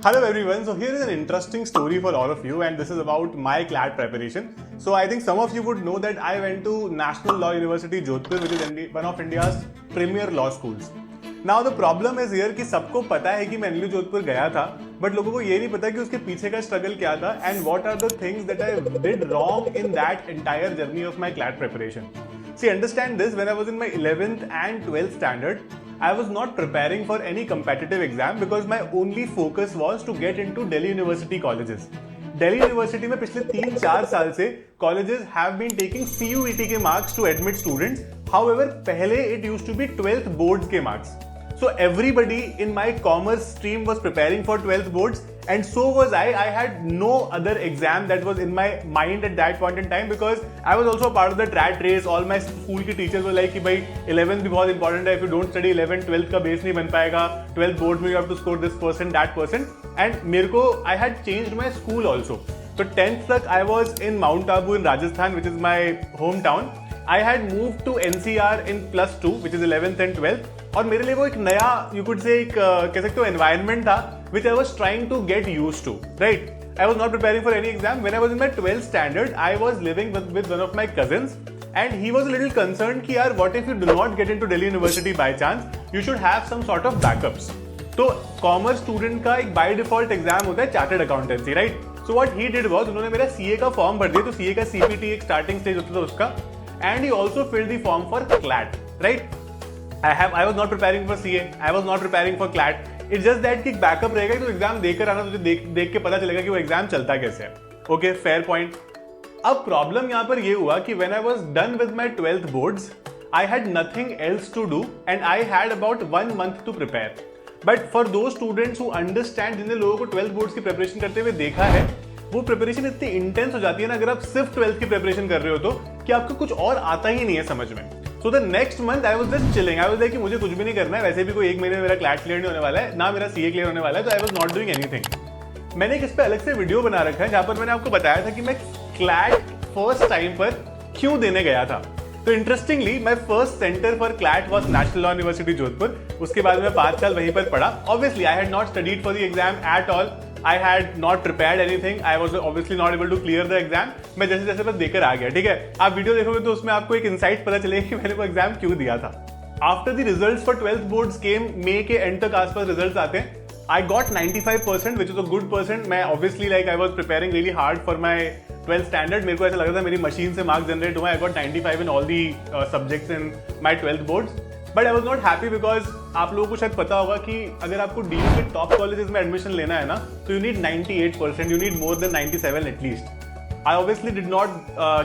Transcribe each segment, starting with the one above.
Hello everyone, so here is an interesting story for all of you and this is about my CLAT preparation. So I think some of you would know that I went to National Law University Jodhpur, which is one of India's premier law schools. Now the problem is here कि सबको पता है कि मैं NLU Jodhpur गया था, but लोगों को ये नहीं पता कि उसके पीछे का स्ट्रगल क्या था and what are the things that I did wrong in that entire journey of my CLAT preparation. See, understand this, when I was in my 11th and 12th standard, I was not preparing for any competitive exam because my only focus was to get into Delhi University colleges. Delhi University में पिछले 3-4 साल से colleges have been taking CUET के marks to admit students. However, पहले it used to be 12th boards के marks. So everybody in my commerce stream was preparing for 12th boards and so was I. I had no other exam that was in my mind at that point in time because I was also part of the rat race. All my school के teachers were like कि भाई 11th भी बहुत important है. If you don't study 11th, 12th का base नहीं बन पाएगा. 12th board में you have to score this percent, that percent. And मेरे को I had changed my school also. So 10th तक I was in Mount Abu in Rajasthan, which is my hometown. I had moved to NCR in +2, which is 11th and 12th. और मेरे लिए वो एक नया you could से एक कह सकते हो एनवायरनमेंट था which I was trying to get used to, right. I was not preparing for any exam. When I was in my 12th standard I was living with one of my cousins and he was a little concerned कि यार what if you do not get into Delhi University by chance, you should have some sort of backups. तो commerce student का एक by default exam होता है chartered accountancy, right. So what he did was उन्होंने मेरा CA का form भर दिया. तो सीए का सीपीटी एक स्टार्टिंग स्टेज होता था उसका, and he also filled the form for CLAT, right. I was not preparing for CA. I was not preparing for CLAT. It's just that कि बैकअप रहेगा तो एग्जाम देकर आना, तुझे देख के पता चलेगा कि वो एग्जाम चलता कैसे है. Okay, fair point. अब प्रॉब्लम यहाँ पर ये हुआ कि when I was done with my 12th boards, I had nothing else to do and I had about 1 month to prepare. But for those students who understand, जिन लोगों को 12th boards की preparation करते हुए देखा है, वो प्रिपरेशन इतनी intense हो जाती है ना अगर आप सिर्फ 12th की प्रिपरेशन कर रहे हो तो, कि आपको कुछ और आता ही नहीं है समझ में. So the next month I was just chilling. I was like कि मुझे कुछ भी नहीं करना है, वैसे भी कोई 1 महीने में मेरा क्लैट क्लियर नहीं होने वाला है, ना मेरा सीए क्लियर होने वाला है, तो I was not doing anything. मैंने एक इस पे अलग से वीडियो बना रखा है जहां पर मैंने आपको बताया था कि मैं क्लैट फर्स्ट टाइम पर क्यों देने गया था. तो interestingly my first centre for CLAT was national law university Jodhpur. उसके बाद मैं 5 साल वहीं पर पढ़ा. Obviously I had not studied for the exam at all. I had not prepared anything. I was obviously not able to clear the exam. मैं जैसे जैसे बस देकर आ गया, ठीक है. आप वीडियो देखोगे तो उसमें आपको एक इंसाइट पता चलेगा कि मैंने वो एग्जाम क्यों दिया था. After the results for 12th boards came, मई के एंड तक आसपास रिजल्ट्स आते हैं. I got 95%, which is a good percent. मैं obviously like I was preparing really hard for my 12th standard. मेरे को ऐसा लग रहा था मेरी मशीन से मार्क्स जनरेट हुआ. I got 95 in all the subjects in my 12th boards. But I was not happy because आप लोगों को शायद पता होगा कि अगर आपको डीयू के टॉप कॉलेजेस में एडमिशन लेना है ना, तो you need 98%, you need more than 97 at least. I obviously did not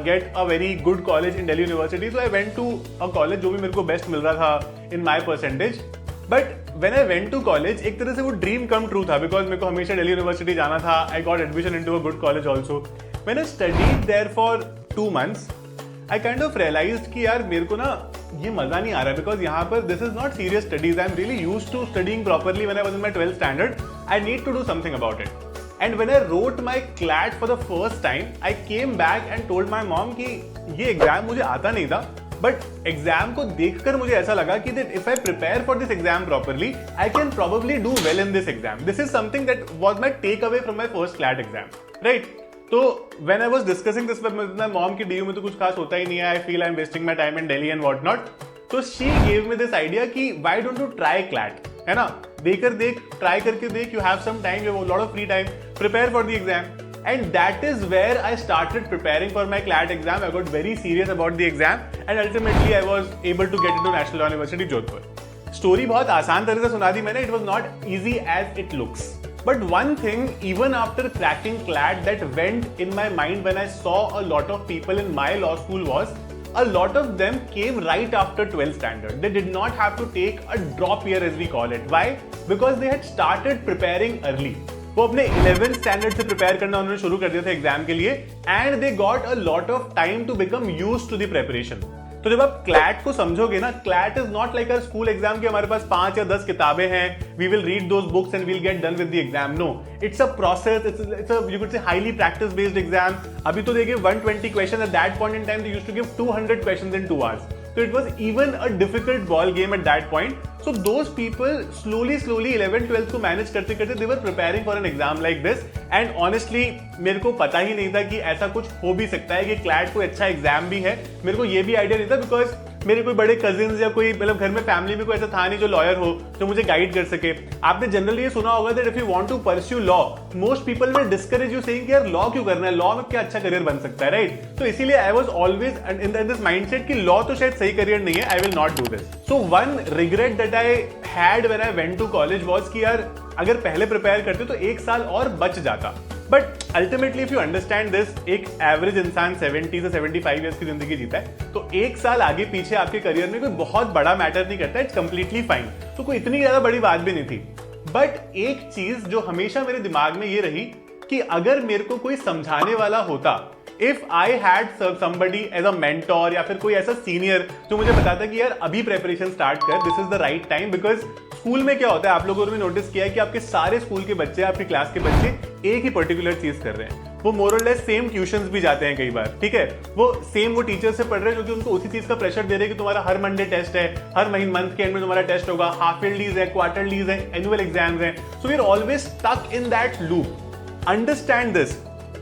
get a very good college in Delhi University, so I went to a college जो भी मेरे को बेस्ट मिल रहा था in my percentage. But when I went to college एक तरह से वो ड्रीम कम ट्रू था बिकॉज मेरे को हमेशा दिल्ली यूनिवर्सिटी जाना था. I got admission into a good college also. मैंने studied there for 2 months. I kind of realised कि यार मेरे को ना ये मजा नहीं आ रहा है बिकॉज यहाँ पर this is not serious studies. I am really used to studying properly when I was in my 12th standard. I need to do something about it. And when I wrote my CLAT for the first time, I came back and told my mom कि ये exam मुझे आता नहीं था, but exam को देखकर मुझे ऐसा लगा कि that if I prepare for this exam properly, I can probably do well in this exam. This is something that was my take away from my first CLAT exam, right. तो when I was discussing this with my mom कि DU में तो कुछ खास होता ही नहीं है, I feel I'm wasting my time in Delhi and what not. तो she gave me this idea कि why don't you try CLAT, है ना. देकर देख, try करके देख, you have some time, you have a lot of free time, prepare for the exam. And that is where I started preparing for my CLAT exam. I got very serious about the exam and ultimately I was able to get into National Law University Jodhpur. Story बहुत आसान तरह से सुना दी मैंने. It was not easy as it looks. But one thing, even after cracking CLAT, that went in my mind when I saw a lot of people in my law school was, a lot of them came right after 12th standard. They did not have to take a drop year as we call it. Why? Because they had started preparing early. वो अपने 11th standard से prepare करना उन्होंने शुरू कर दिया था exam के लिए, and they got a lot of time to become used to the preparation. तो जब आप क्लैट को समझोगे ना, CLAT is not like a school exam की हमारे पास 5 या 10 किताबें हैं, we will read those books and we'll get done with the exam. No, it's a process. It's a you could say highly practice based exam. अभी तो देखिए 120 question. At that point in time they used to give 200 questions in 2 hours. So it was even a difficult ball game at that point. So those people slowly 11th 12th को manage करते करते they were preparing for an exam like this. And honestly मेरे को पता ही नहीं था कि ऐसा कुछ हो भी सकता है कि CLAT कोई अच्छा एग्जाम भी है. मेरे को ये भी आइडिया नहीं था बिकॉज मेरे कोई बड़े कजिन्स या कोई मतलब घर में फैमिली में कोई ऐसा था नहीं जो लॉयर हो जो मुझे गाइड कर सके. आपने जनरली ये सुना होगा that if you want to pursue law most people will discourage you saying कि यार लॉ क्यों करना है, लॉ में क्या अच्छा करियर बन सकता है, राइट? तो इसीलिए I was always in this mindset कि लॉ तो शायद सही करियर नहीं है, I will not do this. So one regret that I had when I went to college was कि यार अगर पहले प्रिपेयर करते तो एक साल और बच जाता. But ultimately if you understand this, एक एवरेज इंसान 70 से 75 ईयर्स की जिंदगी जीता है, तो एक साल आगे पीछे आपके करियर में कोई बहुत बड़ा मैटर नहीं करता, इट्स कंप्लीटली फाइन. तो कोई इतनी ज्यादा बड़ी बात भी नहीं थी. बट एक चीज जो हमेशा मेरे दिमाग में ये रही कि अगर मेरे को कोई समझाने वाला होता, if I had somebody as a mentor या फिर कोई ऐसा सीनियर जो मुझे बताता कि यार अभी प्रेपरेशन स्टार्ट कर, this is the right time. Because school में क्या होता है, आप लोगों ने भी नोटिस किया है कि आपके सारे स्कूल के बच्चे, आपकी क्लास के बच्चे एक ही पर्टिकुलर चीज कर रहे हैं. वो मोर और लेस सेम ट्यूशंस भी जाते हैं कई बार, ठीक है, वो सेम वो टीचर से पढ़ रहे हैं जो कि उनको उसी चीज का प्रेशर दे रहे हैं कि तुम्हारा हर मंडे टेस्ट है, हर मंथ के एंड में तुम्हारा टेस्ट होगा, हाफ ईयरलीज है, क्वार्टरलीज है, एनुअल एग्जाम्स हैं. So we are always stuck in that loop. Understand this.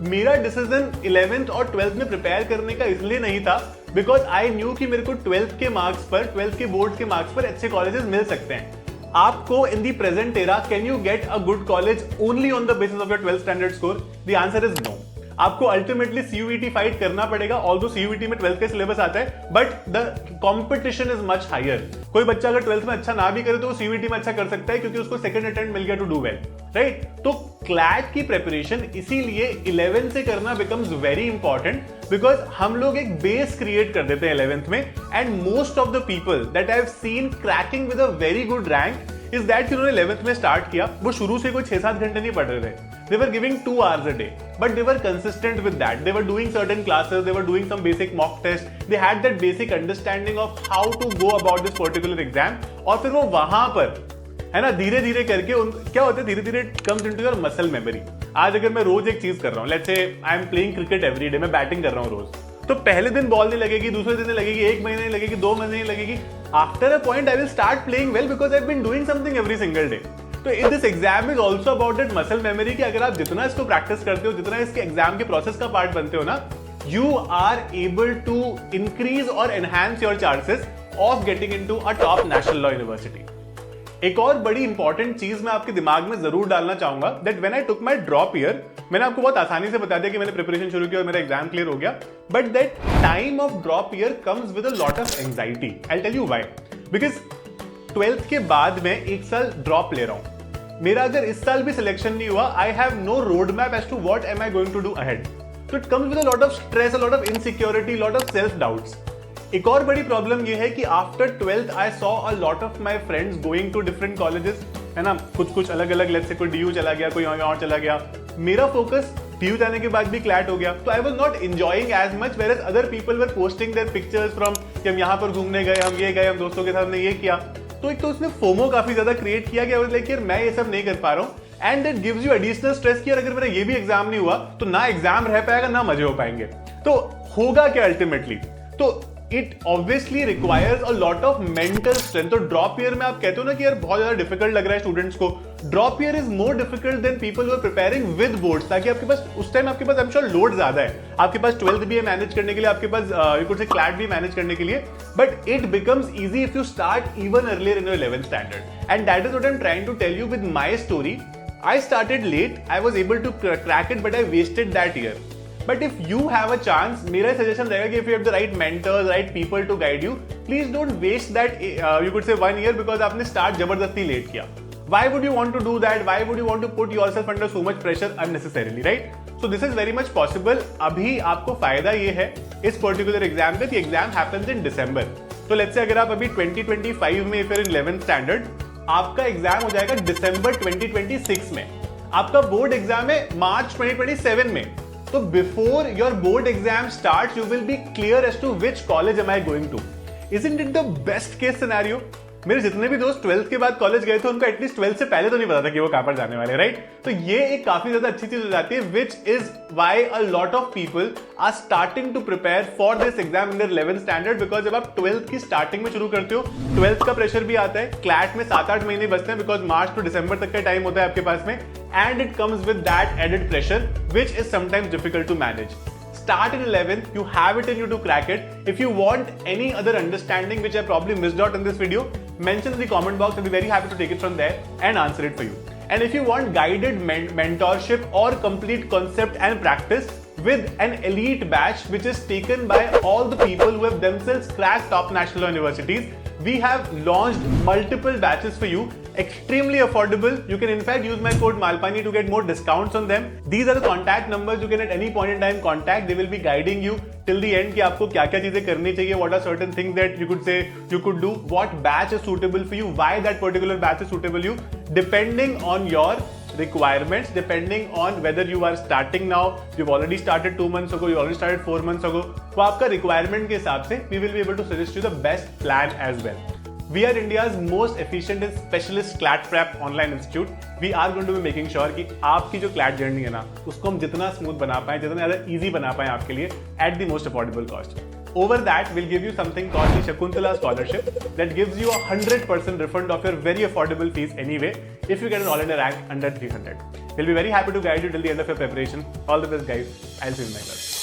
मेरा डिसीजन 11th और 12th में प्रिपेयर करने का इसलिए नहीं था बिकॉज आई न्यू कि मेरे को 12th के मार्क्स पर, 12th के बोर्ड के मार्क्स पर अच्छे कॉलेजेस मिल सकते हैं. आपको in the present era can you get a good college only on the basis of your 12th standard score? The answer is no. आपको अल्टीमेटली CUET फाइट करना पड़ेगा. ऑल्दो CUET में 12th का सिलेबस आता है but the competition is much higher. कोई बच्चा अगर 12th में अच्छा ना भी करे तो वो CUET में अच्छा कर सकता है क्योंकि उसको सेकंड अटेम्प्ट मिल गया टू डू वेल, राइट? तो CLAT की प्रिपरेशन इसीलिए 11th से करना बिकम्स वेरी इंपॉर्टेंट बिकॉज हम लोग एक बेस क्रिएट कर देते हैं 11th में. And most of the people that I have seen cracking with a very good rank is that कि उन्होंने 11th में स्टार्ट किया, वो शुरू से कोई 6-7 घंटे नहीं पढ़ रहे थे. They were giving 2 hours a day, but they were consistent with that. They were doing certain classes, they were doing some basic mock tests. They had that basic understanding of how to go about this particular exam. और फिर वो वहां पर है ना धीरे धीरे करके क्या होता है, धीरे धीरे comes into your muscle memory. आज अगर मैं रोज एक चीज कर रहा हूँ, let's say I am playing cricket every day, मैं बैटिंग कर रहा हूँ रोज, तो पहले दिन बॉल नहीं लगेगी, दूसरे दिन नहीं लगेगी, एक महीने नहीं लगेगी, 2 महीने नहीं लगेगी. After a point I will start playing well because I have been doing something every single day. तो in this exam is also about that muscle memory कि अगर आप जितना इसको प्रैक्टिस करते हो, जितना इसके एग्जाम के प्रोसेस का पार्ट बनते हो ना, you are able to increase और enhance your chances of getting into a top national law university. एक और बड़ी इंपॉर्टेंट चीज मैं आपके दिमाग में जरूर डालना चाहूंगा that when I took my drop year, मैंने आपको बहुत आसानी से बता दिया कि मैंने प्रिपरेशन शुरू की और मेरा एग्जाम क्लियर हो गया, but that time of drop year comes with a lot of anxiety. I tell you why. Because 12th के बाद मैं एक साल ड्रॉप ले रहा हूं. मेरा अगर इस साल भी सिलेक्शन नहीं हुआ, I have no road map as to what am I going to do ahead. So it comes with a lot of stress, a lot of insecurity, lot of self doubts. एक और बड़ी problem ये है कि after 12th I saw a lot of my friends going to different colleges, है ना, कुछ अलग अलग, लेट्स से कोई DU चला गया, कोई और चला गया. मेरा फोकस DU जाने के बाद भी CLAT हो गया, तो I was not enjoying as much, whereas other people were posting their pictures from कि हम यहाँ पर घूमने गए, हम ये गए, हम दोस्तों के साथ ने ये किया. तो एक तो उसने फोमो काफी ज्यादा क्रिएट किया कि लाइक यार मैं ये सब नहीं कर पा रहा हूँ. And it gives you additional stress कि अगर मेरा ये भी एग्जाम नहीं हुआ तो ना एग्जाम रह पाएगा ना मजे हो पाएंगे. तो होगा क्या अल्टीमेटली? तो it obviously requires a lot of mental strength. तो ड्रॉप ईयर में आप कहते हो ना कि यार बहुत ज्यादा डिफिकल्ट लग रहा है स्टूडेंट्स को, drop year is more difficult than people who are preparing with boards. ताकि आपके पास उस टाइम आपके पास आई एम श्योर लोड ज्यादा है, आपके पास 12th भी है मैनेज करने के लिए, आपके पास यू कुड से CLAT भी मैनेज करने के लिए, but it becomes easy if you start even earlier in your 11th standard. And that is what I am trying to tell you with my story. I started late, I was able to crack it, but I wasted that year. But if you have a chance, मेरा suggestion रहेगा कि if you have the right mentors, right people to guide you, please don't waste that you could say 1 year because आपने start जबरदस्ती late किया. Why would you want to do that? Why would you want to put yourself under so much pressure unnecessarily, right? So this is very much possible. अभी आपको फायदा ये है इस particular exam का कि exam happens in December. तो let's say अगर आप अभी 2025 में if you're in 11th standard, आपका एग्जाम हो जाएगा दिसंबर 2026 में, आपका बोर्ड एग्जाम है मार्च 2027 में. तो before your board exam starts you will be clear as to which college am I going to. Isn't it the best case scenario? मेरे जितने भी दोस्त 12th के बाद कॉलेज गए थे उनको एटलीस्ट 12th से पहले तो नहीं पता था कि वो कहां पर जाने वाले, राइट? तो ये एक काफी ज्यादा अच्छी चीज हो जाती है, which is why a lot of people are starting to prepare for this exam in 11th standard, because जब आप 12th की स्टार्टिंग में शुरू करते हो, 12th का प्रेशर भी आता है, क्लैट में 7-8 महीने बचते हैं, बिकॉज मार्च टू दिसंबर तक का टाइम होता है आपके पास में, and it comes with that added pressure which is sometimes difficult to manage. Start in 11th, you have it in you to crack it. If you want any other understanding which I probably missed out in this video, mention in the comment box. I'll be very happy to take it from there and answer it for you. And if you want guided mentorship or complete concept and practice with an elite batch which is taken by all the people who have themselves cracked top national universities, we have launched multiple batches for you, extremely affordable. You can in fact use my code Malpani to get more discounts on them. These are the contact numbers you can at any point in time contact. They will be guiding you till the end कि आपको क्या क्या चीजें करनी चाहिए, what are certain things that you could say you could do, what batch is suitable for you, why that particular batch is suitable you, depending on your requirements, depending on whether you are starting now, you've already started 2 months ago, you already started 4 months ago. तो आपका requirement के हिसाब से we will be able to suggest you the best plan as well. We are India's most efficient and specialist CLAT prep online institute. We are going to be making sure कि आपकी जो CLAT journey है ना, उसको हम जितना smooth बना पाएं, जितना ज़्यादा easy बना पाएं आपके लिए at the most affordable cost. Over that, we'll give you something called the Shakuntala Scholarship that gives you 100% refund of your very affordable fees anyway if you get an all-India rank under 300. We'll be very happy to guide you till the end of your preparation. All the best, guys. I'll see you in my class.